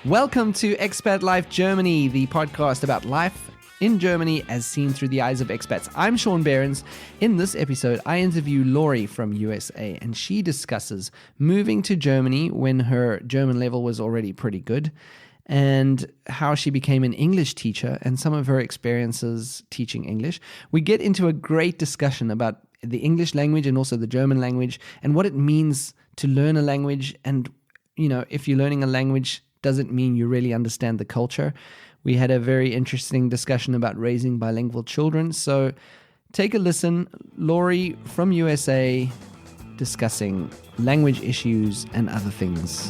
Welcome to Expat Life Germany, the podcast about life in Germany as seen through the eyes of expats. I'm Sean Behrens. In this episode, I interview Laurie from USA, and she discusses moving to Germany when her German level was already pretty good, and how she became an English teacher and some of her experiences teaching English. We get into a great discussion about the English language and also the German language and what it means to learn a language. And, you know, if you're learning a language, doesn't mean you really understand the culture. We had a very interesting discussion about raising bilingual children. So take a listen. Laurie from USA discussing language issues and other things.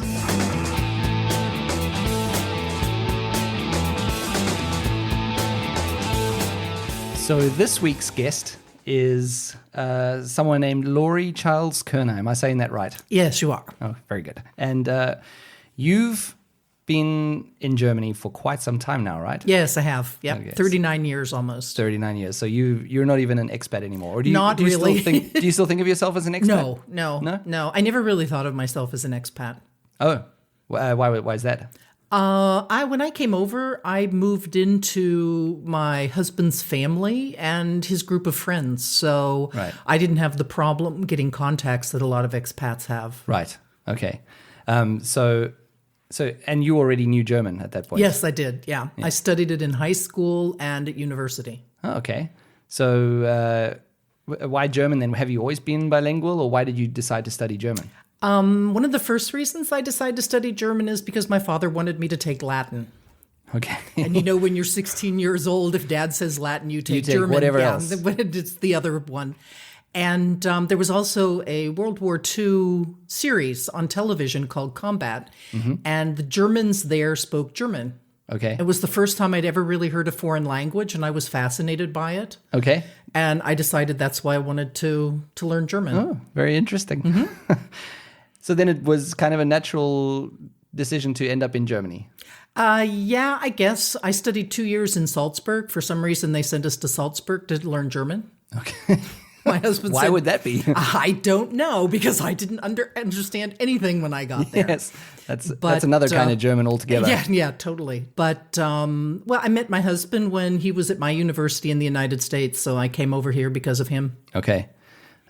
So this week's guest is someone named Laurie Charles Kerner. Am I saying that right? Yes, you are. Oh, very good. And you've been in Germany for quite some time now, right? Yes, I have. Yeah, Okay. 39 years almost. 39 years. So you're not even an expat anymore. Or do you, Not do you really. do you still think of yourself as an expat? No. I never really thought of myself as an expat. Oh, why is that? When I came over, I moved into my husband's family and his group of friends. So Right. I didn't have the problem getting contacts that a lot of expats have. Right. Okay. So and you already knew German at that point? Yes, I did. Yeah. I studied it in high school and at university. Oh, okay. So why German then? Have you always been bilingual, or why did you decide to study German? One of the first reasons I decided to study German is because my father wanted me to take Latin. Okay. And you know, when you're 16 years old, if dad says Latin, you take German. Whatever else. It's the other one. And there was also a World War II series on television called Combat. Mm-hmm. And the Germans there spoke German. Okay. It was the first time I'd ever really heard a foreign language, and I was fascinated by it. Okay. And I decided that's why I wanted to learn German. Oh, very interesting. Mm-hmm. So then it was kind of a natural decision to end up in Germany. Yeah, I guess. I studied 2 years in Salzburg. For some reason, they sent us to Salzburg to learn German. Okay. My husband Why said, would that be? I don't know, because I didn't understand anything when I got there. Yes, that's another kind of German altogether. Yeah, totally. But, I met my husband when he was at my university in the United States, so I came over here because of him. Okay.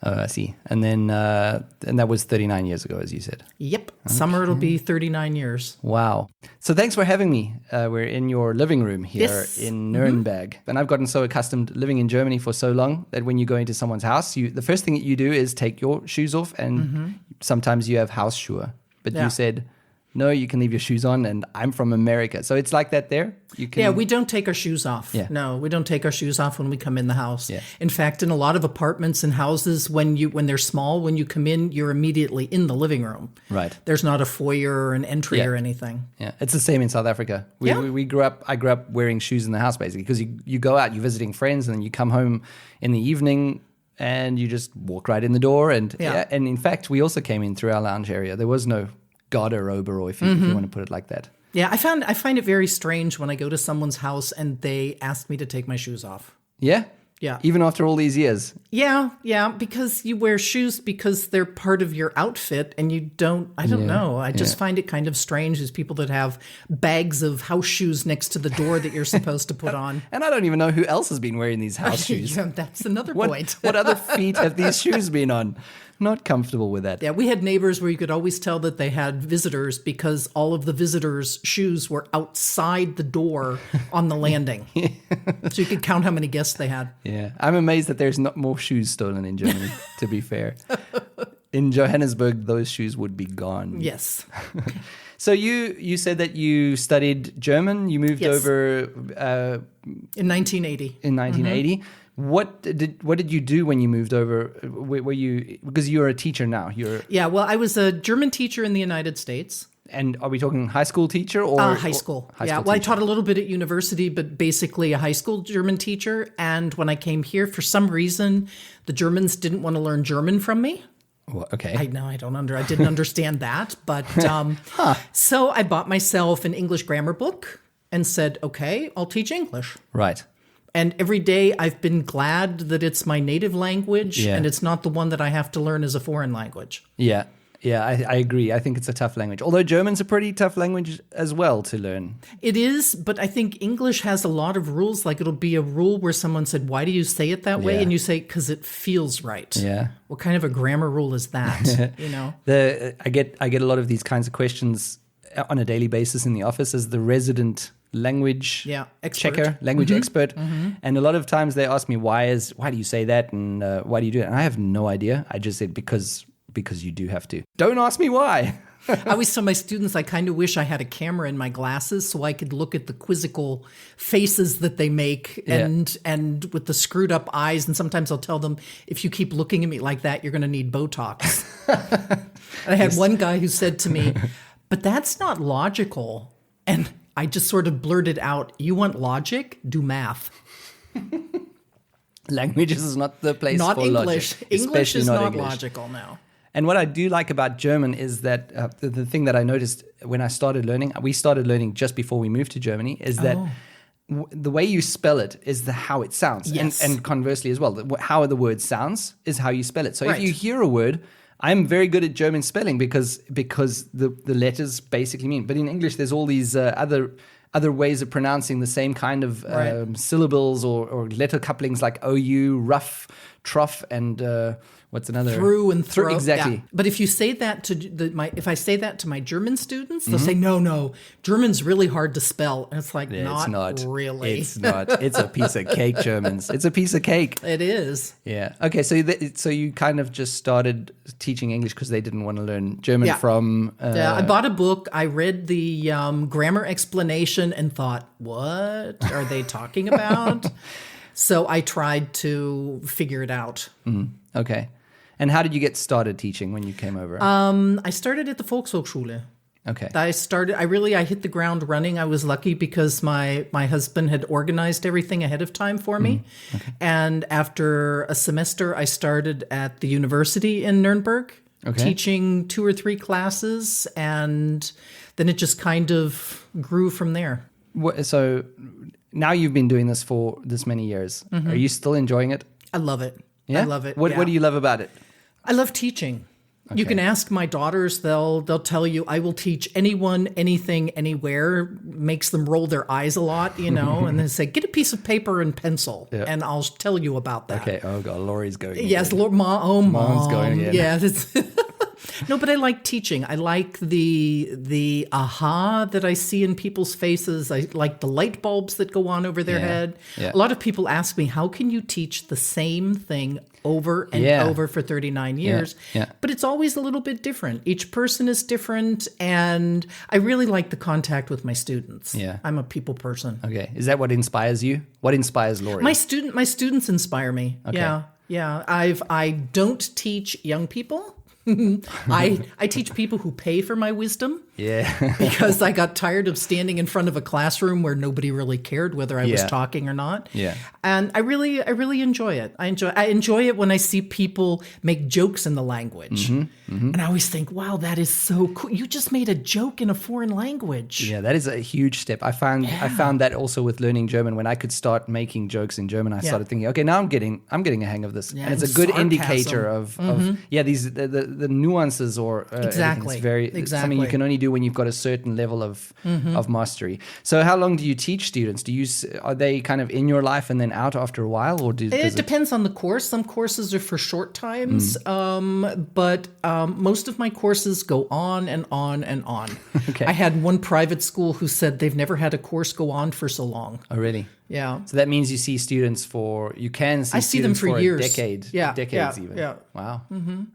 I see. And then and that was 39 years ago, as you said. Yep. Okay. Summer it'll be 39 years. Wow. So thanks for having me. We're in your living room here in Nuremberg. Mm-hmm. And I've gotten so accustomed living in Germany for so long that when you go into someone's house, the first thing that you do is take your shoes off, and sometimes you have Hausschuhe. But you said, no, you can leave your shoes on, and I'm from America. So it's like that there? Yeah, we don't take our shoes off. Yeah. No, we don't take our shoes off when we come in the house. Yeah. In fact, in a lot of apartments and houses, when they're small, when you come in, you're immediately in the living room. Right. There's not a foyer or an entry or anything. Yeah, it's the same in South Africa. I grew up wearing shoes in the house, basically, because you go out, you're visiting friends, and then you come home in the evening, and you just walk right in the door. And and in fact, we also came in through our lounge area. There was no garderobe, or if you want to put it like that. Yeah, I find it very strange when I go to someone's house and they ask me to take my shoes off. Yeah? Yeah. Even after all these years? Yeah, because you wear shoes because they're part of your outfit, and you don't, I don't know. I just find it kind of strange, as people that have bags of house shoes next to the door that you're supposed to put on. And I don't even know who else has been wearing these house shoes. Yeah, that's another point. What other feet have these shoes been on? Not comfortable with that. Yeah, we had neighbors where you could always tell that they had visitors because all of the visitors' shoes were outside the door on the landing. So you could count how many guests they had. Yeah, I'm amazed that there's not more shoes stolen in Germany, to be fair. In Johannesburg, those shoes would be gone. Yes. So you said that you studied German. You moved over in 1980. In 1980. Mm-hmm. What did you do when you moved over? Were you, because you're a teacher now? I was a German teacher in the United States. And are we talking high school teacher or high school? I taught a little bit at university, but basically a high school German teacher. And when I came here, for some reason, the Germans didn't want to learn German from me. Well, okay. I didn't understand that, but so I bought myself an English grammar book and said, okay, I'll teach English. Right. And every day I've been glad that it's my native language and it's not the one that I have to learn as a foreign language. Yeah. Yeah, I agree. I think it's a tough language. Although German's a pretty tough language as well to learn. It is, but I think English has a lot of rules. Like it'll be a rule where someone said, why do you say it that way? Yeah. And you say, because it feels right. Yeah. What kind of a grammar rule is that? You know? I get a lot of these kinds of questions on a daily basis in the office as the resident language checker, language expert. And a lot of times they ask me, why do you say that? And why do you do it? And I have no idea. I just said, because you do have to. Don't ask me why. I always tell my students I kind of wish I had a camera in my glasses so I could look at the quizzical faces that they make and with the screwed up eyes. And sometimes I'll tell them, if you keep looking at me like that, you're going to need Botox. And I had one guy who said to me, but that's not logical. And I just sort of blurted out, you want logic? Do math. Languages is not the place not for English. logic. English is not English. logical now. And what I do like about German is that the thing that I noticed when I started learning, we started learning just before we moved to Germany, is that the way you spell it is how it sounds. Yes. And conversely as well, how the word sounds is how you spell it. So Right. if you hear a word, I'm very good at German spelling because the letters basically mean. But in English, there's all these other ways of pronouncing the same kind of syllables or letter couplings like OU, rough, trough, and what's another? Through and through. Exactly. Yeah. But if you say that if I say that to my German students, they'll say, no, German's really hard to spell. And it's like, Yeah, it's not really. It's not. It's a piece of cake, Germans. It's a piece of cake. It is. Yeah. Okay. So you kind of just started teaching English because they didn't want to learn German from. I bought a book. I read the grammar explanation and thought, what are they talking about? So I tried to figure it out. Okay. And how did you get started teaching when you came over? I started at the Volkshochschule. Okay. I hit the ground running. I was lucky because my husband had organized everything ahead of time for me. Okay. And after a semester, I started at the university in Nuremberg, teaching 2 or 3 classes. And then it just kind of grew from there. So now you've been doing this for this many years. Are you still enjoying it? I love it. Yeah? I love it. What do you love about it? I love teaching. You can ask my daughters, they'll tell you I will teach anyone, anything, anywhere. Makes them roll their eyes a lot, and they say, get a piece of paper and pencil and I'll tell you about that. Okay. Oh God, Laurie's going again. Yes, Mom's Mom's going again. Yes. No, but I like teaching. I like the aha that I see in people's faces. I like the light bulbs that go on over their head. Yeah. A lot of people ask me, how can you teach the same thing over and over for 39 years? Yeah. But it's always a little bit different. Each person is different, and I really like the contact with my students. Yeah. I'm a people person. Okay. Is that what inspires you? What inspires Laurie? My students inspire me. Okay. Yeah. I don't teach young people. I teach people who pay for my wisdom. Yeah. Because I got tired of standing in front of a classroom where nobody really cared whether I was talking or not. Yeah. And I really enjoy it. I enjoy it when I see people make jokes in the language. And I always think, wow, that is so cool. You just made a joke in a foreign language. Yeah, that is a huge step. I found that also with learning German. When I could start making jokes in German, I started thinking, okay, now I'm getting a hang of this. Yeah, and it's and a good sarcasm. indicator of these the nuances or Exactly. It's something you can only do when you've got a certain level of mastery. So how long do you teach students? Are they kind of in your life and then out after a while, or it depends on the course. Some courses are for short times, but most of my courses go on and on and on. Okay. I had one private school who said they've never had a course go on for so long. Oh, really? Yeah. So that means you see students for them for years. A decade. Yeah. Decades even. Yeah. Wow.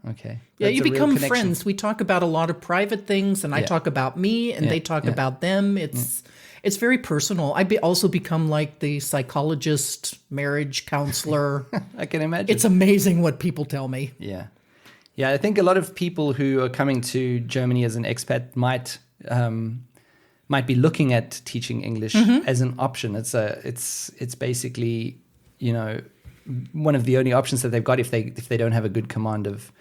Okay. Yeah, That's you a real become connection. friends. We talk about a lot of private things, and I talk about me, and they talk about them. It's very personal. Also become like the psychologist, marriage counselor. I can imagine. It's amazing what people tell me. Yeah. Yeah, I think a lot of people who are coming to Germany as an expat might be looking at teaching English as an option. It's basically, one of the only options that they've got if they don't have a good command of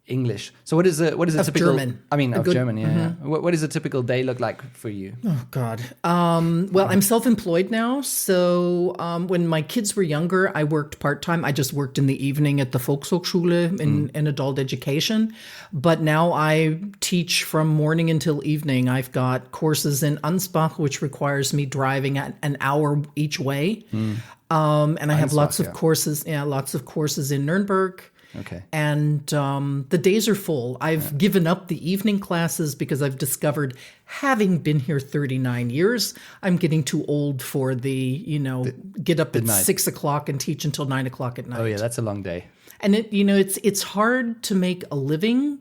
English. So what is a typical German. I mean, of German, yeah. What does a typical day look like for you? Oh, God. Well, I'm self-employed now. So when my kids were younger, I worked part-time. I just worked in the evening at the Volkshochschule in adult education. But now I teach from morning until evening. I've got courses in Ansbach, which requires me driving at an hour each way. And I have lots of courses. Yeah, lots of courses in Nuremberg. Okay. And the days are full. I've given up the evening classes because I've discovered, having been here 39 years, I'm getting too old for get up at 6 o'clock and teach until 9 o'clock at night. Oh yeah, that's a long day. And it's hard to make a living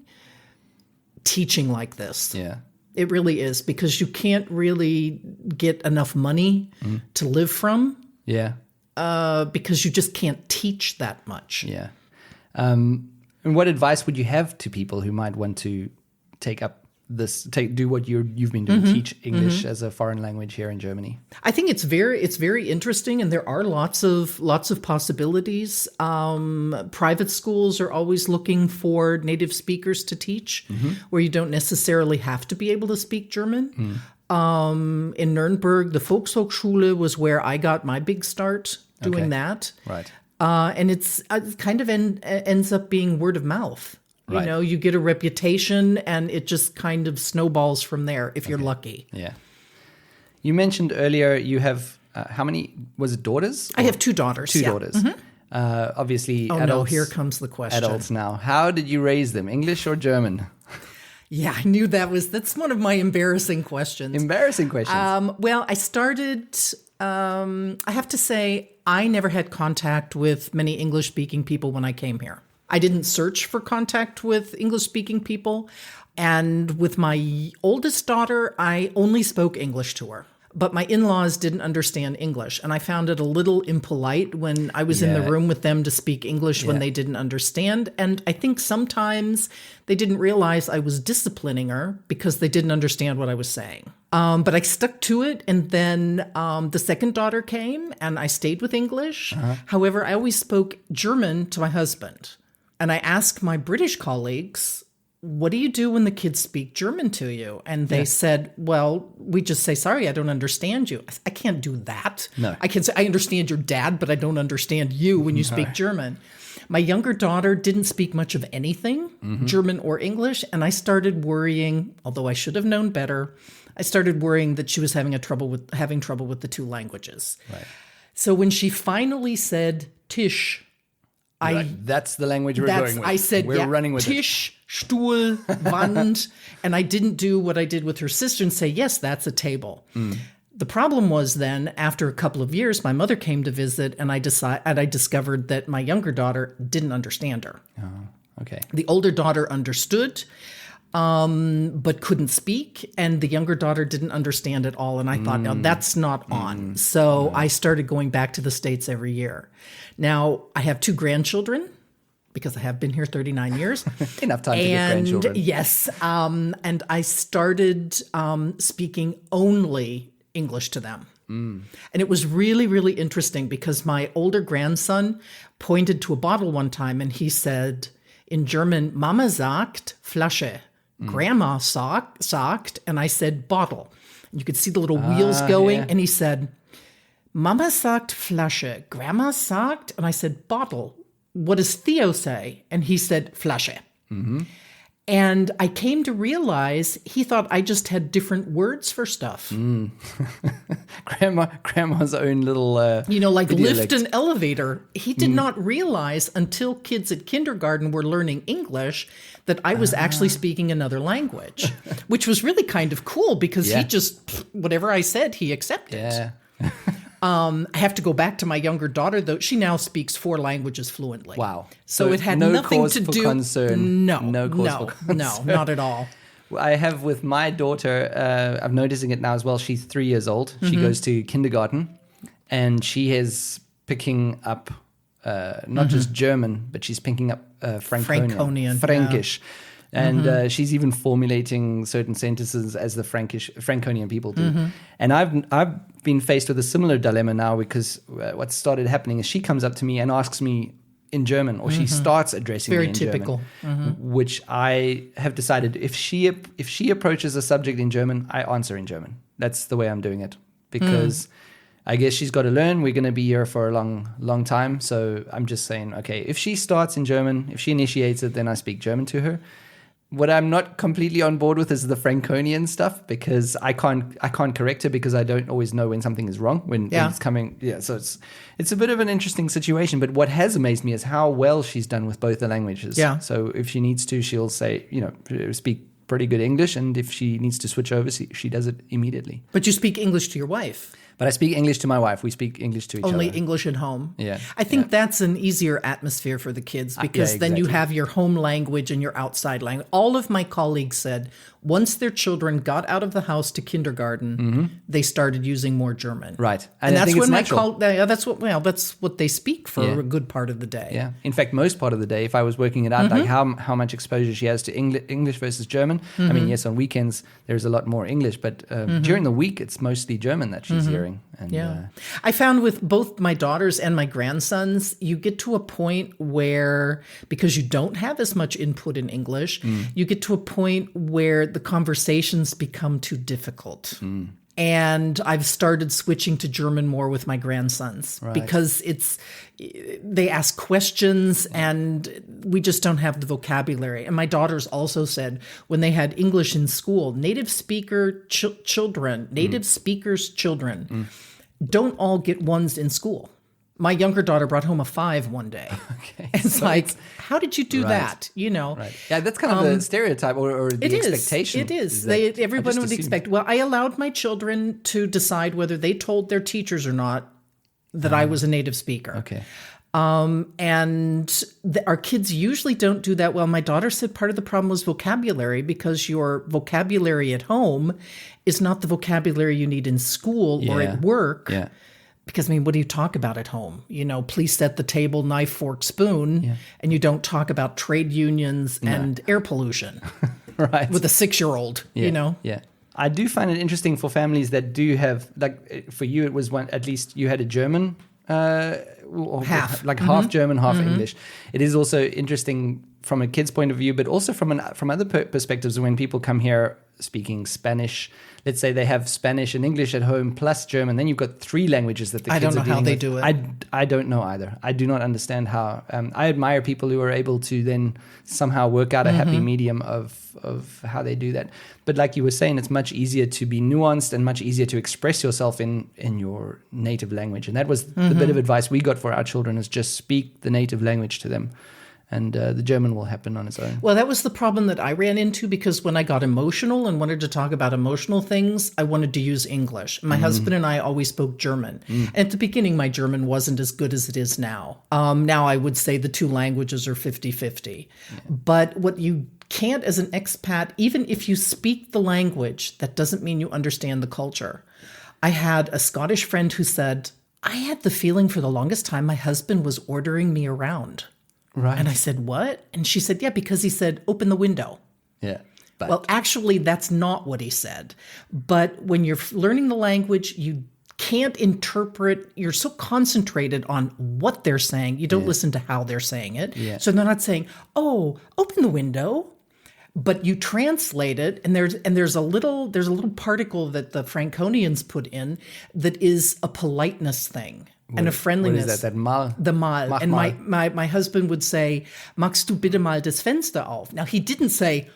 teaching like this. Yeah. It really is, because you can't really get enough money to live from. Yeah. Because you just can't teach that much. Yeah. And what advice would you have to people who might want to do what you've been doing, teach English as a foreign language here in Germany? I think it's very interesting, and there are lots of possibilities. Private schools are always looking for native speakers to teach, where you don't necessarily have to be able to speak German. In Nuremberg, the Volkshochschule was where I got my big start doing that. Right. And it kind of ends up being word of mouth. Right. You get a reputation, and it just kind of snowballs from there if you're lucky. Yeah. You mentioned earlier you have, how many, was it daughters? I have 2 daughters. Two daughters. Obviously, Oh, adults. no, here comes the question. Adults now. How did you raise them, English or German? Yeah, I knew that's one of my embarrassing questions. Embarrassing questions. Well, I started, I have to say, I never had contact with many English-speaking people when I came here. I didn't search for contact with English-speaking people. And with my oldest daughter, I only spoke English to her. But my in-laws didn't understand English, and I found it a little impolite when I was in the room with them to speak English when they didn't understand. And I think sometimes they didn't realize I was disciplining her because they didn't understand what I was saying. But I stuck to it, and then the second daughter came, and I stayed with English. However, I always spoke German to my husband. And I asked my British colleagues, what do you do when the kids speak German to you? And they said, well, we just say, sorry, I don't understand you. I can't do that. No. I can say, I understand your dad, but I don't understand you when you speak German. My younger daughter didn't speak much of anything, German or English. And I started worrying, although I should have known better, I started worrying that she was having trouble with the 2 languages. Right. So when she finally said Tisch, that's the language we're going with. I said, we're running with Tisch, Stuhl, Wand. And I didn't do what I did with her sister and say, yes, that's a table. The problem was then, after a couple of years, my mother came to visit, and I discovered that my younger daughter didn't understand her. Oh, okay. The older daughter understood, but couldn't speak, and the younger daughter didn't understand at all. And I thought, no, that's not on. So I started going back to the States every year. Now, I have 2 grandchildren, because I have been here 39 years. Enough time to get grandchildren. Yes. And I started speaking only English to them. And it was really, really interesting, because my older grandson pointed to a bottle one time, and he said in German, Mama sagt Flasche, Grandma sagt, and I said bottle. And you could see the little wheels going, and he said, Mama sagt Flasche, Grandma sagt, and I said bottle. What does Theo say? And he said Flasche. And I came to realize he thought I just had different words for stuff. Grandma's own little like idiolect. lift an elevator. He did not realize until kids at kindergarten were learning English that I was actually speaking another language, which was really kind of cool, because he just, whatever I said, he accepted. Yeah. I have to go back to my younger daughter, though. She now speaks 4 languages fluently. Wow. So it had nothing to do. Concern. No, for concern. No, not at all. I have with my daughter, I'm noticing it now as well. She's 3 years old. She goes to kindergarten, and she is picking up not just German, but she's picking up Franconian. Fränkisch. And she's even formulating certain sentences as the Franconian people do. And I've been faced with a similar dilemma now, because what started happening is she comes up to me and asks me, in German, or she starts addressing Very me in typical. German, which I have decided if she approaches a subject in German, I answer in German. That's the way I'm doing it, because I guess she's got to learn. We're going to be here for a long time. So I'm just saying, okay, if she starts in German, if she initiates it, then I speak German to her. What I'm not completely on board with is the Franconian stuff, because I can't correct her, because I don't always know when something is wrong, when it's coming. Yeah, so it's a bit of an interesting situation. But what has amazed me is how well she's done with both the languages. Yeah. So if she needs to, she'll say, speak pretty good English, and if she needs to switch over, she does it immediately. But you speak English to your wife. But I speak English to my wife. We speak English to each other. Only English at home. Yeah. I think that's an easier atmosphere for the kids, because then you have your home language and your outside language. All of my colleagues said once their children got out of the house to kindergarten, they started using more German. Right. And that's when that's what they speak for a good part of the day. Yeah. In fact, most part of the day, if I was working it out, like how much exposure she has to English versus German. I mean, yes, on weekends, there's a lot more English, but during the week, it's mostly German that she's hearing. And, I found with both my daughters and my grandsons, you get to a point where, because you don't have as much input in English, you get to a point where the conversations become too difficult. And I've started switching to German more with my grandsons, because they ask questions and we just don't have the vocabulary. And my daughters also said when they had English in school, native speakers' children don't all get ones in school. My younger daughter brought home a 5 one day. Okay, it's so like, how did you do that? Right. Yeah, that's kind of the stereotype or the expectation. It is. Everyone would expect. Well, I allowed my children to decide whether they told their teachers or not that I was a native speaker. Okay. And our kids usually don't do that well. My daughter said part of the problem was vocabulary, because your vocabulary at home is not the vocabulary you need in school or at work. Yeah. Because, I mean, what do you talk about at home? Please set the table, knife, fork, spoon. And you don't talk about trade unions and air pollution with a 6-year-old, Yeah. I do find it interesting for families that do have, like for you, it was at least you had a German, half. Like half German, half English. It is also interesting from a kid's point of view, but also from other perspectives, when people come here speaking Spanish. Let's say they have Spanish and English at home plus German. Then you've got 3 languages that the kids are dealing with. I don't know how they do it. I don't know either. I do not understand how. I admire people who are able to then somehow work out a happy medium of how they do that. But like you were saying, it's much easier to be nuanced and much easier to express yourself in your native language. And that was the bit of advice we got for our children, is just speak the native language to them. And the German will happen on its own. Well, that was the problem that I ran into, because when I got emotional and wanted to talk about emotional things, I wanted to use English. My husband and I always spoke German. And at the beginning, my German wasn't as good as it is now. Now I would say the 2 languages are 50-50. Yeah. But what you can't as an expat, even if you speak the language, that doesn't mean you understand the culture. I had a Scottish friend who said, I had the feeling for the longest time my husband was ordering me around. Right. And I said, what? And she said, yeah, because he said, open the window. Yeah. But. Well, actually, that's not what he said. But when you're learning the language, you can't interpret. You're so concentrated on what they're saying. You don't listen to how they're saying it. Yeah. So they're not saying, oh, open the window. But you translate it, and there's a little particle that the Franconians put in that is a politeness thing. And a friendliness. What is that mal? The mal. Mach and mal. My husband would say, magst du bitte mal das Fenster auf? Now, he didn't say,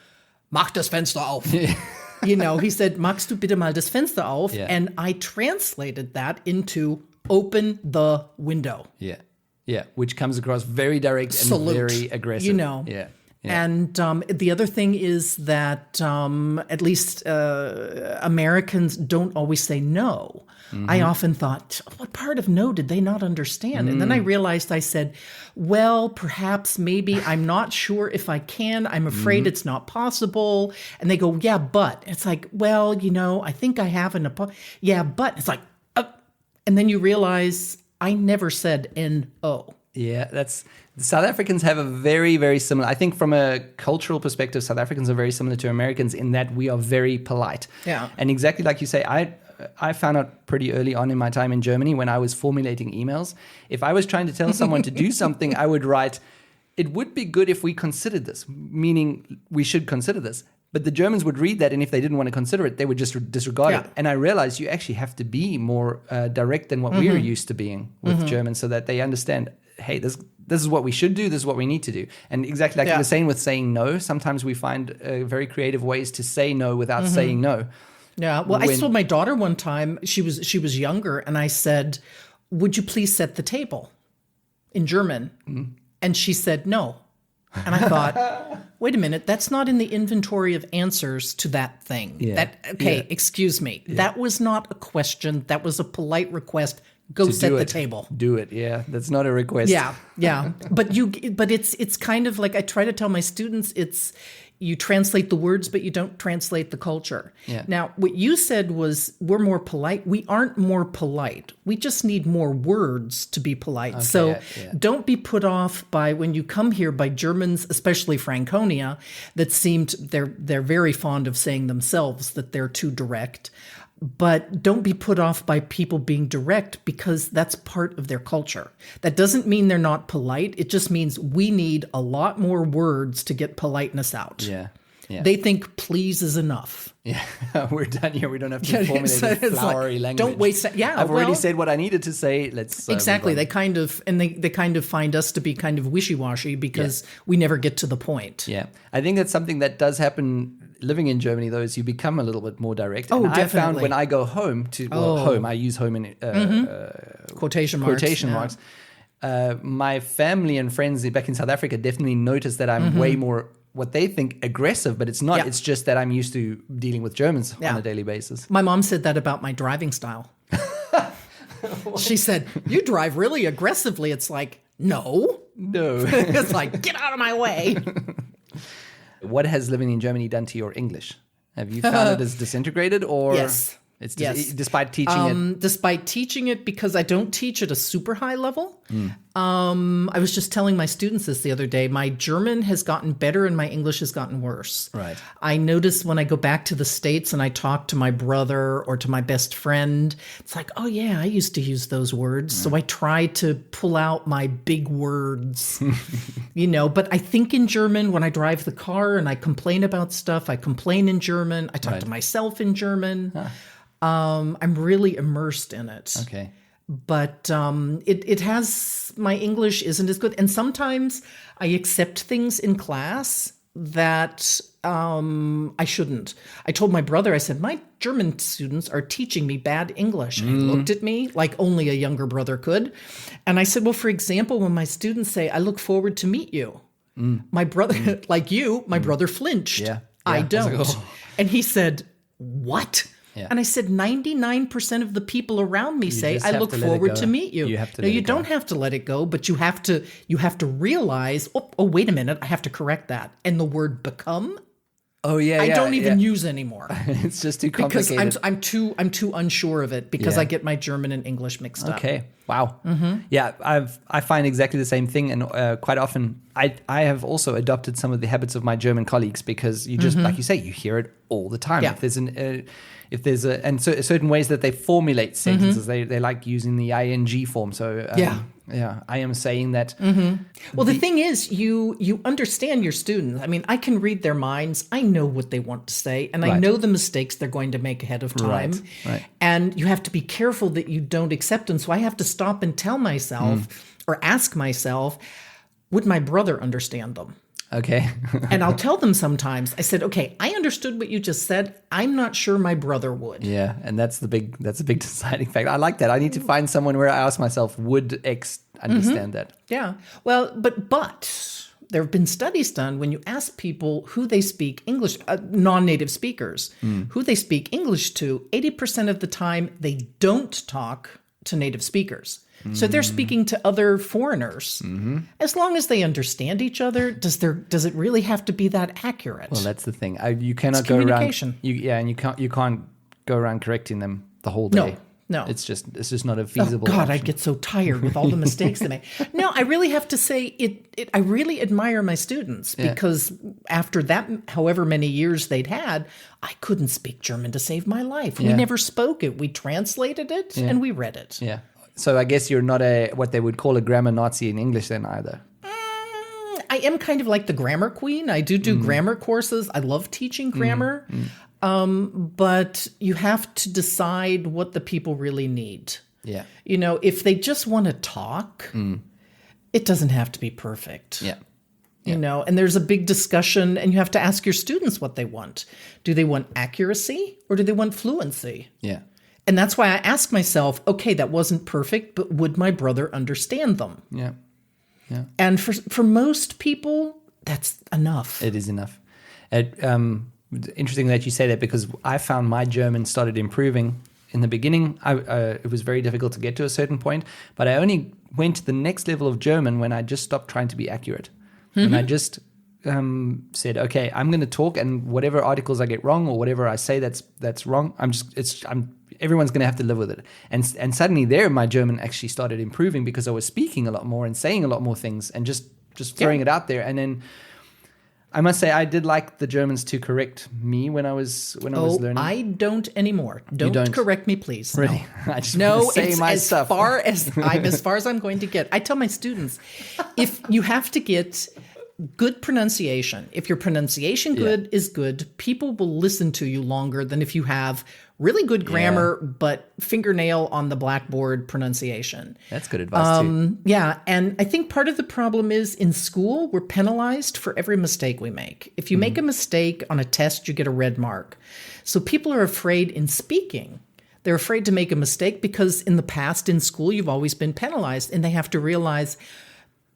mach das Fenster auf. He said, magst du bitte mal das Fenster auf? Yeah. And I translated that into open the window. Yeah. Yeah. Which comes across very direct and very aggressive. Yeah. Yeah. And the other thing is that at least Americans don't always say no. I often thought, what part of no did they not understand? And then I realized, I said, well, perhaps, maybe, I'm not sure if I can. I'm afraid it's not possible. And they go, yeah, but. It's like, well, I think I have yeah, but. It's like, and then you realize I never said N-O. Yeah, South Africans have a very, very similar, I think from a cultural perspective, South Africans are very similar to Americans in that we are very polite. Yeah. And exactly like you say, I found out pretty early on in my time in Germany when I was formulating emails. If I was trying to tell someone to do something, I would write, "It would be good if we considered this," meaning we should consider this. But the Germans would read that, and if they didn't want to consider it, they would just disregard it. And I realized you actually have to be more direct than what we're used to being with Germans, so that they understand, hey, this is what we should do, this is what we need to do. And exactly like you were saying with saying no, sometimes we find very creative ways to say no without saying no. Yeah, well, I told my daughter one time, she was younger, and I said, "Would you please set the table?" in German. And she said no. And I thought, wait a minute, that's not in the inventory of answers to that thing. Excuse me. That was not a question. That was a polite request. Go set the table. Do it. Yeah, that's not a request. Yeah. But it's kind of like I try to tell my students, it's you translate the words, but you don't translate the culture. Yeah. Now, what you said was we're more polite. We aren't more polite. We just need more words to be polite. So don't be put off by when you come here by Germans, especially Franconia, that seemed they're very fond of saying themselves that they're too direct. But don't be put off by people being direct because that's part of their culture. That doesn't mean they're not polite. It just means we need a lot more words to get politeness out. Yeah. They think please is enough. Yeah, we're done here. We don't have to formulate a flowery language. Don't waste. I've already said what I needed to say. Let's exactly. They kind of find us to be kind of wishy-washy because we never get to the point. Yeah, I think that's something that does happen. Living in Germany, though, is you become a little bit more direct. Oh, and definitely. I found when I go home home, I use home in quotation marks. My family and friends back in South Africa definitely notice that I'm way more what they think aggressive, but it's not. Yeah. It's just that I'm used to dealing with Germans on a daily basis. My mom said that about my driving style. She said, "You drive really aggressively." It's like, no. It's like, get out of my way. What has living in Germany done to your English? Have you found it as disintegrated, or yes? It's despite teaching it? Despite teaching it, because I don't teach at a super high level. I was just telling my students this the other day. My German has gotten better and my English has gotten worse. Right. I notice when I go back to the States and I talk to my brother or to my best friend, it's like, oh yeah, I used to use those words. So I try to pull out my big words, but I think in German when I drive the car and I complain about stuff, I complain in German. I talk to myself in German. I'm really immersed in it. Okay. But it has, my English isn't as good. And sometimes I accept things in class that I shouldn't. I told my brother, I said, my German students are teaching me bad English. And he looked at me like only a younger brother could. And I said, well, for example, when my students say, I look forward to meet you, my brother, like you, my brother flinched. Yeah. I don't. I was like, And he said, what? Yeah. And I said, 99% of the people around me say, I look forward to meet you. You don't have to let it go, but you have to realize, oh, wait a minute, I have to correct that. And the word become, I don't even use anymore. It's just too complicated. Because I'm too unsure of it because I get my German and English mixed up. Okay. Wow. Yeah, I find exactly the same thing, and quite often I have also adopted some of the habits of my German colleagues because you just like you say, you hear it all the time. Yeah. If there's certain ways that they formulate sentences, they like using the ing form. So I am saying that. Well, the thing is, you understand your students. I mean, I can read their minds. I know what they want to say, and I know the mistakes they're going to make ahead of time. Right. And you have to be careful that you don't accept them. So I have to stop and tell myself or ask myself, would my brother understand them? Okay. And I'll tell them sometimes, I said, okay, I understood what you just said. I'm not sure my brother would. Yeah. And that's a big deciding factor. I like that. I need to find someone where I ask myself, would X understand that? Yeah. Well, but there have been studies done when you ask people who they speak English, non-native speakers, who they speak English to, 80% of the time they don't talk to native speakers. So they're speaking to other foreigners. As long as they understand each other, does it really have to be that accurate? Well, that's the thing. You cannot go around. You can't go around correcting them the whole day. No. It's just not a feasible Oh God, option. I'd get so tired with all the mistakes they make. No, I really have to say I really admire my students because after that, however many years they'd had, I couldn't speak German to save my life. We never spoke it. We translated it and we read it. Yeah. So I guess you're not what they would call a grammar Nazi in English then either. I am kind of like the grammar queen. I do grammar courses. I love teaching grammar. But you have to decide what the people really need. Yeah. If they just want to talk, it doesn't have to be perfect. Yeah. And there's a big discussion, and you have to ask your students what they want. Do they want accuracy or do they want fluency? Yeah. And that's why I ask myself, okay, that wasn't perfect, but would my brother understand them? Yeah. Yeah. And for most people, that's enough. It is enough. Interesting that you say that, because I found my German started improving in the beginning. It was very difficult to get to a certain point, but I only went to the next level of German when I just stopped trying to be accurate. When I just said, okay, I'm going to talk, and whatever articles I get wrong or whatever I say that's wrong, everyone's going to have to live with it. And suddenly there, my German actually started improving because I was speaking a lot more and saying a lot more things and just throwing it out there. And then I must say, I did like the Germans to correct me when I was learning. I don't anymore. Don't correct me, please. Really? No. I just no, want to say it's my as stuff. as far as I'm going to get. I tell my students, if you have to get good pronunciation, if your pronunciation is good, people will listen to you longer than if you have really good grammar, but fingernail on the blackboard pronunciation. That's good advice too. Yeah, and I think part of the problem is in school, we're penalized for every mistake we make. If you make a mistake on a test, you get a red mark. So people are afraid in speaking. They're afraid to make a mistake because in the past in school, you've always been penalized, and they have to realize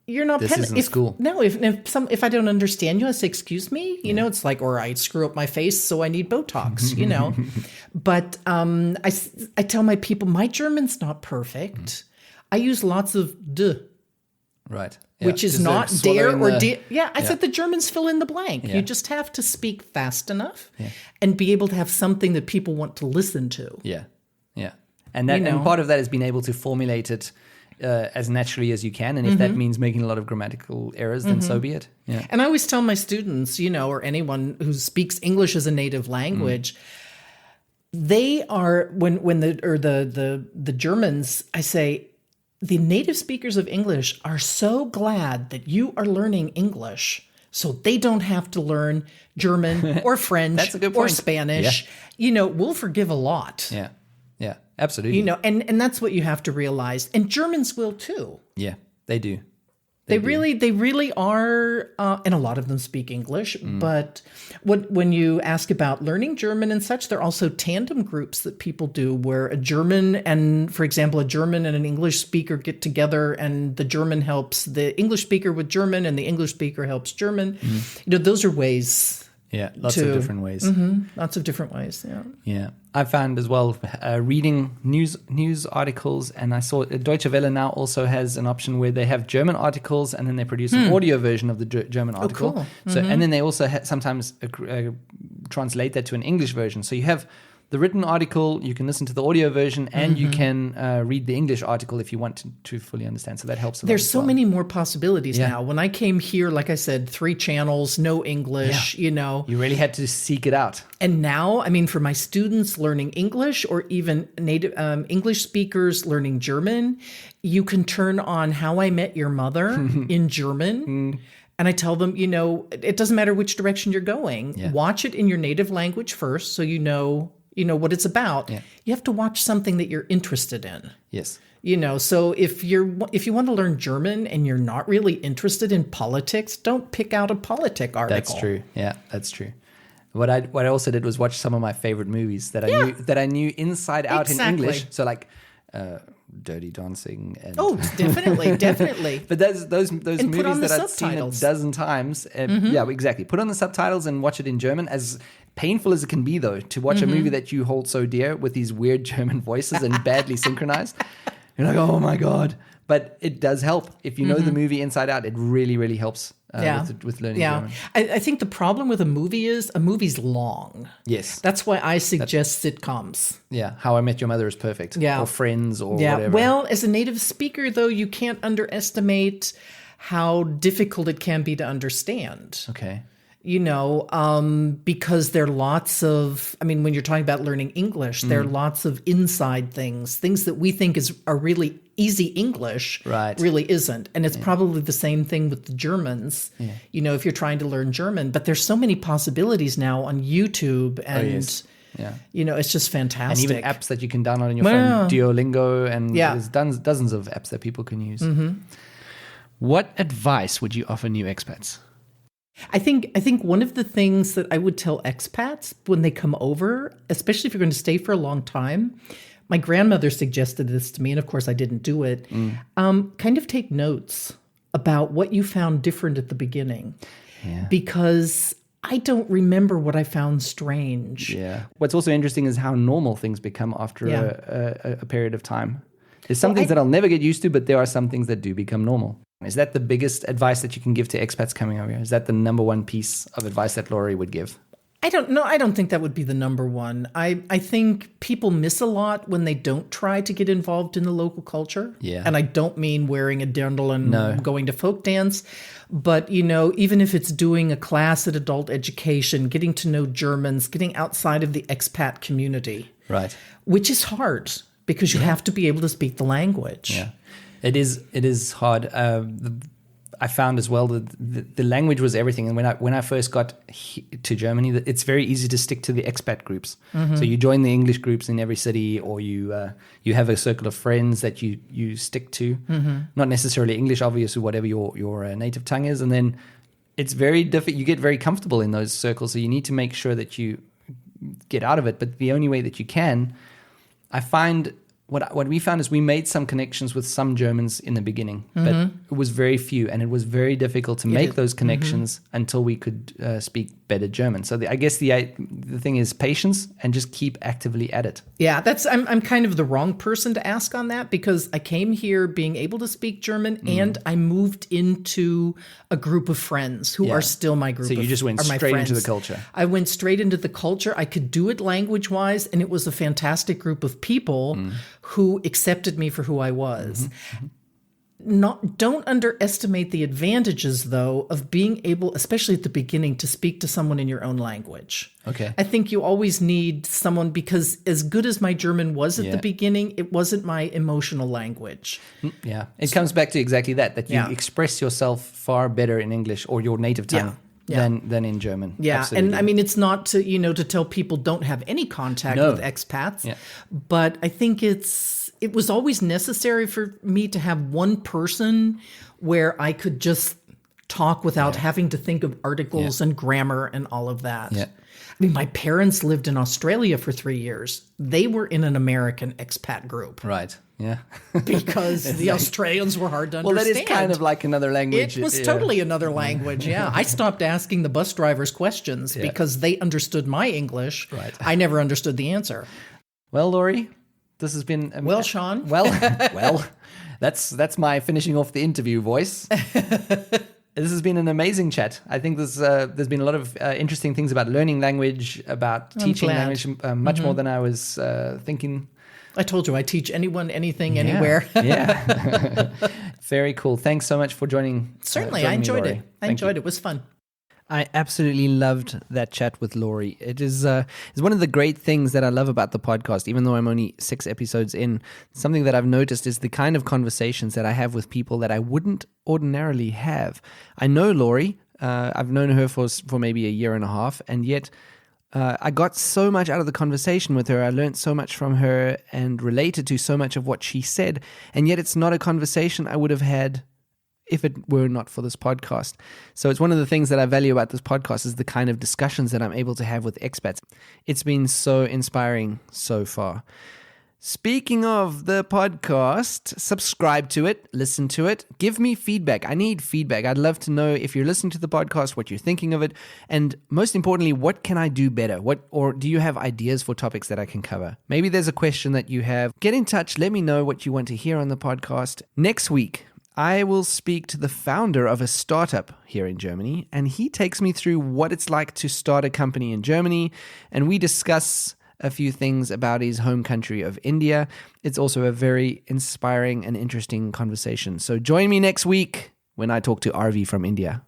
you're not this isn't school. No, if I don't understand you, I say, excuse me, it's like, or I screw up my face, so I need Botox, But I tell my people, my German's not perfect. I use lots of de. Right. Which is not der or de. Yeah, I said the Germans fill in the blank. Yeah. You just have to speak fast enough and be able to have something that people want to listen to. Yeah. Yeah. And and part of that is being able to formulate it as naturally as you can. And if that means making a lot of grammatical errors, then so be it. Yeah. And I always tell my students, or anyone who speaks English as a native language, they are, when the Germans, I say, the native speakers of English are so glad that you are learning English so they don't have to learn German or French That's a good or point. Spanish. We'll forgive a lot. Yeah. Yeah, absolutely. And that's what you have to realize. And Germans will too. Yeah, they do. They really are, and a lot of them speak English. But when you ask about learning German and such, there are also tandem groups that people do where a German and an English speaker get together, and the German helps the English speaker with German, and the English speaker helps German. Those are ways. Yeah, lots of different ways. Lots of different ways, yeah. Yeah. I found as well, reading news articles, and I saw Deutsche Welle now also has an option where they have German articles, and then they produce an audio version of the German article. Cool. So, and then they also sometimes translate that to an English version. So you have the written article, you can listen to the audio version, and you can read the English article if you want to fully understand. So that helps a lot. There's so many more possibilities now. When I came here, like I said, 3 channels, no English, You really had to seek it out. And now, for my students learning English, or even native English speakers learning German, you can turn on How I Met Your Mother in German. And I tell them, it doesn't matter which direction you're going. Yeah. Watch it in your native language first, so you know what it's about. Yeah. You have to watch something that you're interested in. Yes. So if you want to learn German and you're not really interested in politics, don't pick out a politic article. That's true. Yeah, that's true. What I also did was watch some of my favorite movies that I knew inside out in English. So like Dirty Dancing and definitely. But those movies that I'd seen a subtitles. dozen times. Yeah, exactly. Put on the subtitles and watch it in German. As painful as it can be, though, to watch a movie that you hold so dear with these weird German voices and badly synchronized. You're like, oh my God. But it does help. If you know the movie inside out, it really, really helps with learning German. I think the problem with a movie is a movie's long. Yes. That's why I suggest sitcoms. Yeah. How I Met Your Mother is perfect. Yeah. Or Friends or whatever. Well, as a native speaker, though, you can't underestimate how difficult it can be to understand. Okay. Because there are lots of, when you're talking about learning English, there are lots of inside things that we think are really easy English, really isn't. And it's probably the same thing with the Germans, if you're trying to learn German. But there's so many possibilities now on YouTube and, it's just fantastic. And even apps that you can download on your phone, Duolingo, and there's dozens of apps that people can use. Mm-hmm. What advice would you offer new expats? I think one of the things that I would tell expats when they come over, especially if you're going to stay for a long time, my grandmother suggested this to me, and of course I didn't do it, kind of take notes about what you found different at the beginning. Yeah. Because I don't remember what I found strange. Yeah. What's also interesting is how normal things become after a period of time. There's some things that I'll never get used to, but there are some things that do become normal. Is that the biggest advice that you can give to expats coming over here? Is that the number one piece of advice that Laurie would give? I don't know. I don't think that would be the number one. I think people miss a lot when they don't try to get involved in the local culture. Yeah. And I don't mean wearing a dirndl and going to folk dance. But, even if it's doing a class at adult education, getting to know Germans, getting outside of the expat community. Right. Which is hard because you have to be able to speak the language. Yeah. It is hard. I found as well that the language was everything. And when I first got to Germany, it's very easy to stick to the expat groups. Mm-hmm. So you join the English groups in every city, or you have a circle of friends that you stick to. Mm-hmm. Not necessarily English, obviously, whatever your native tongue is. And then it's very difficult. You get very comfortable in those circles. So you need to make sure that you get out of it. But the only way that you can, I find. What we found is we made some connections with some Germans in the beginning, but it was very few, and it was very difficult to make those connections until we could speak better German. So I guess the thing is patience and just keep actively at it. Yeah, I'm kind of the wrong person to ask on that, because I came here being able to speak German, and I moved into a group of friends who are still my group. So you just went straight into the culture. I went straight into the culture. I could do it language-wise, and it was a fantastic group of people who accepted me for who I was. Don't underestimate the advantages, though, of being able, especially at the beginning, to speak to someone in your own language. Okay. I think you always need someone, because as good as my German was at the beginning, it wasn't my emotional language. Yeah. It comes back to exactly that you express yourself far better in English or your native tongue. Than in German. Yeah, Absolutely. and it's not to tell people don't have any contact with expats, but I think it was always necessary for me to have one person where I could just talk without having to think of articles and grammar and all of that. Yeah. My parents lived in Australia for 3 years. They were in an American expat group. Right. Yeah. Because the Australians were hard to understand. Well, that is kind of like another language. It was totally another language, I stopped asking the bus drivers questions because they understood my English. Right. I never understood the answer. Well, Laurie, this has been... Well, Sean. Well, that's my finishing off the interview voice. This has been an amazing chat. I think there's been a lot of interesting things about learning language, about teaching language, much more than I was thinking. I told you I teach anyone, anything, anywhere. Yeah. Very cool. Thanks so much for joining. Certainly, I enjoyed it. It was fun. I absolutely loved that chat with Laurie. It is one of the great things that I love about the podcast, even though I'm only 6 episodes in. Something that I've noticed is the kind of conversations that I have with people that I wouldn't ordinarily have. I know Laurie. I've known her for maybe a year and a half, and yet I got so much out of the conversation with her. I learned so much from her and related to so much of what she said, and yet it's not a conversation I would have had if it were not for this podcast. So it's one of the things that I value about this podcast is the kind of discussions that I'm able to have with expats. It's been so inspiring so far. Speaking of the podcast, subscribe to it, listen to it, give me feedback. I need feedback. I'd love to know if you're listening to the podcast, what you're thinking of it, and most importantly, what can I do better? Or do you have ideas for topics that I can cover? Maybe there's a question that you have. Get in touch. Let me know what you want to hear on the podcast. Next week, I will speak to the founder of a startup here in Germany, and he takes me through what it's like to start a company in Germany, and we discuss a few things about his home country of India. It's also a very inspiring and interesting conversation. So join me next week when I talk to RV from India.